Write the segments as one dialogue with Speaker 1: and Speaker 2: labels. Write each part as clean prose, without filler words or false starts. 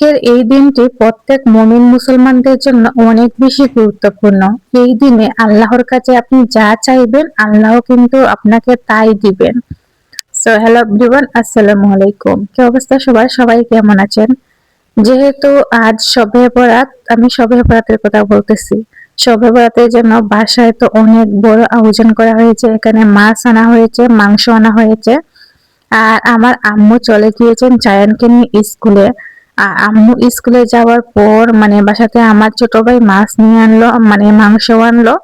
Speaker 1: আজকের এই দিনটি প্রত্যেক মুমিন মুসলমানদের জন্য অনেক বেশি গুরুত্বপূর্ণ। এই দিনে আল্লাহর কাছে আপনি যা চাইবেন আল্লাহ কিন্তু আপনাকে তাই দিবেন। সো হ্যালো এভরিওয়ান, আসসালামু আলাইকুম। কি অবস্থা সবার? সবাই কেমন আছেন? যেহেতু আজ শবে বরাত, আমি শবে বরাতের কথা বলতেছি। শবে বরাতের জন্য বাসায় তো অনেক বড় আয়োজন করা হয়েছে। এখানে মাছ আনা হয়েছে, মাংস আনা হয়েছে। আর আমার আম্মু চলে গিয়েছেন জায়ানকে নিয়ে স্কুলে। আর আম্মু স্কুলে যাওয়ার পর মানে বাসাতে আমার ছোট ভাই মাছ নিয়ে আনলো, মানে মাংস আনলো।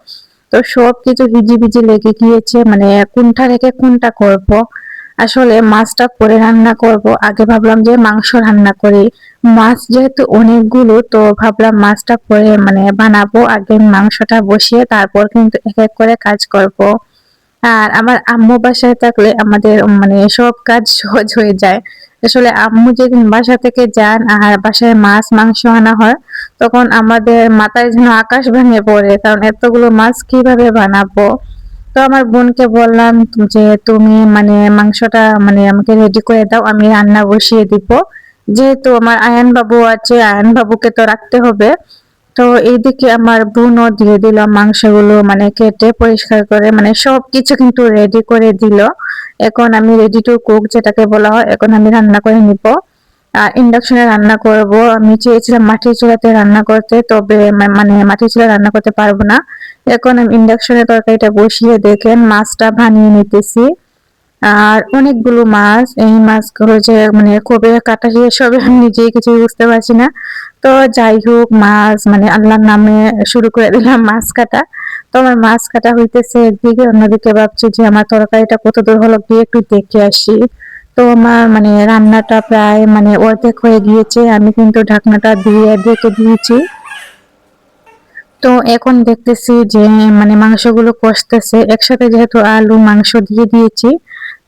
Speaker 1: তো সবকিছু হিজিবিজি লেগে গিয়েছে, মানে কোনটা রেখে কোনটা করব। আসলে মাছটা পরে রান্না করব, আগে ভাবলাম যে মাংস রান্না করি। মাছ যেহেতু অনেকগুলো, তো ভাবলাম মাছটা পরে মানে বানাবো, আগে মাংসটা বসিয়ে তারপর কিন্তু এক এক করে কাজ করব। আর আমার আম্মু বাসায় থাকলে আমাদের মানে সব কাজ সহজ হয়ে যায়। আসলে আম্মু যেদিন বাসা থেকে যান আর বাসায় মাছ মাংস আনা হয়, তখন আমাদের মাথায় যেন আকাশ ভেঙে পড়ে, কারণ এতগুলো মাছ কিভাবে বানাবো। তো আমার বোনকে বললাম যে তুমি মানে মাংসটা মানে আমাকে রেডি করে দাও, আমি রান্না বসিয়ে দিব। যেহেতু আমার আয়ান বাবু আছে, আয়ান বাবুকে তো রাখতে হবে। তো এইদিকে আমার বোনও দিয়ে দিল মাংসগুলো, মানে কেটে পরিষ্কার করে, মানে সবকিছু কিন্তু রেডি করে দিল। এখন আমি রেডি টু কুক যেটাকে বলা হয়, এখন আমি রান্না করে নিব। আর ইন্ডাকশনে রান্না করব। আমি চেয়েছিলাম মাটির চুলাতে রান্না করতে, তবে মানে মাটির চুলা রান্না করতে পারবো না। এখন আমি ইন্ডাকশনে তরকারিটা বসিয়ে দেখেন মাছটা বানিয়ে নিতেছি। আর অনেকগুলো মাছ, এই মাছগুলো যে মানে কবে কাটা শেষ হবে আমি নিজেই কিছু বুঝতে পারছি না। তো যাই হোক, মাছ মানে আল্লাহর নামে শুরু করে দিলাম মাছ কাটা। তো আমার মাছ কাটা হইতেছে একদিকে, অন্যদিকে ভাবছি যে আমার তরকারিটা কত দূর হলো গিয়ে একটু দেখে আসি। তো আমার মানে রান্নাটা প্রায় মানে অর্ধেক হয়ে গিয়েছে, আমি কিন্তু ঢাকনাটা দিয়ে ঢেকে দিয়েছি। তো এখন দেখতেছি যে মানে মাংসগুলো কষতেছে একসাথে, যেহেতু আলু মাংস দিয়ে দিয়েছি।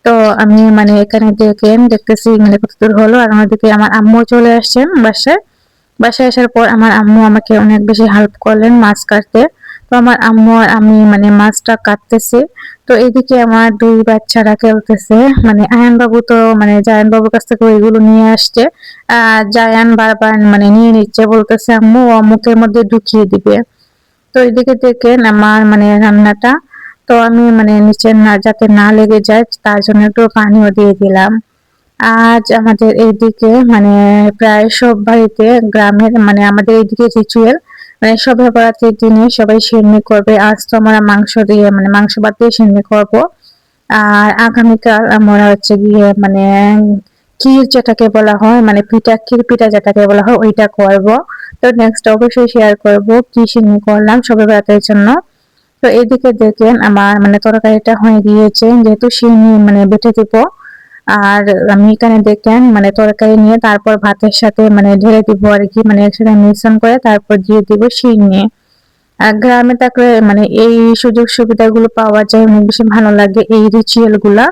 Speaker 1: তো আমি মানে এখানে দেখতেছি মানে কতদূর হলো। আর আমাদেরকে আমার আম্মু চলে আসছেন বাসায়। বাসায় আসার পর আমার আম্মু আমাকে অনেক বেশি হেল্প করলেন মাছ কাটতে। তো আমার আম্মু আর আমি মানে মাছটা কাটতেছি। তো এদিকে আমার দুই বাচ্চারা খেলতেছে, মানে আয়ান বাবু তো মানে জায়ান বাবুর কাছ থেকে ওইগুলো নিয়ে আসছে। জায়ান বারবার মানে নিয়ে নিচ্ছে, বলতেছে আম্মু ও মুখের মধ্যে ঢুকিয়ে দিবে। তো এদিকে দেখেন আমার মানে রান্নাটা, তো আমি মানে নিচে না যাতে না লেগে যায় তার জন্য একটু পানিও দিয়ে দিলাম। আজ আমাদের এইদিকে মানে প্রায় সব বাড়িতে, গ্রামের মানে আমাদের এইদিকে রিচুয়াল, মানে সবে বরাতের দিনে সবাই সিন্নি করবে। আজ তো আমরা মাংস দিয়ে মানে মাংস ভাত দিয়ে সিন্নি করবো। আর আগামীকাল আমরা হচ্ছে গিয়ে মানে ক্ষীর যেটাকে বলা হয়, মানে পিঠা, ক্ষীর পিঠা যেটাকে বলা হয় ওইটা করব। তো নেক্সট অবশ্যই শেয়ার করব কি সিন্নি করলাম সবে বরাতের জন্য। তো এইদিকে দেখেন আমার মানে তরকারিটা হয়ে গিয়েছে, যেহেতু সিন্নি মানে বেটে দিব। আর আমি এখানে দেখেন মানে তরকারি নিয়ে তারপর ভাতের সাথে মানে ঢেলে দিব আর কি, মানে একসাথে মিশ্রণ করে তারপর দিয়ে দিব সিন্নি। আর গ্রামে থাকলে মানে এই সুযোগ সুবিধাগুলো পাওয়া যায়, অনেক বেশি ভালো লাগে এই রিচুয়াল গুলা।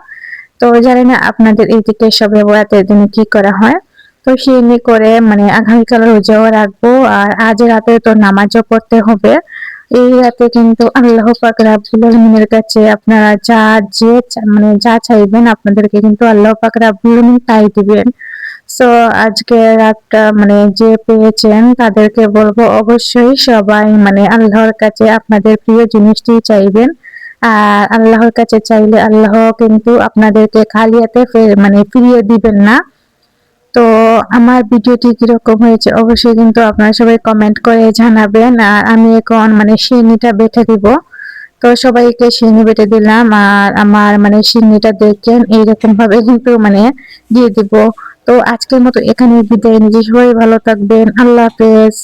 Speaker 1: তো জানি না আপনাদের এইদিকে সবে বরাতের দিনে কি করা হয়। তো সিন্নি করে মানে আগামীকাল রোজাও রাখবো, আর আজ রাতে তো নামাজও পড়তে হবে। এই রাতে কিন্তু আল্লাহ পাক রাব্বুল আলামিনের কাছে আপনারা মানে যা চাইবেন আপনাদেরকে কিন্তু আল্লাহ পাক রাব্বুল আলামিন তাই দিবেন। সো আজকে রাতটা মানে যে পেয়েছেন তাদেরকে বলবো অবশ্যই সবাই মানে আল্লাহর কাছে আপনাদের প্রিয় জিনিসটি চাইবেন। আর আল্লাহর কাছে চাইলে আল্লাহ কিন্তু আপনাদেরকে খালি হাতে মানে ফিরিয়ে দিবেন না। তো আমার ভিডিওটি কিরকম হয়েছে অবশ্যই কিন্তু আপনারা সবাই কমেন্ট করে জানাবেন। আর আমি এখন মানে সিন্নিটা বেটে দিব। তো সবাইকে সিন্নি বেটে দিলাম, আর আমার মানে সিন্নিটা দেখেন এইরকম ভাবে কিন্তু মানে দিয়ে দিব। তো আজকের মতো এখানে বিদায় নিচ্ছি, সবাই ভালো থাকবেন, আল্লাহ হাফেজ।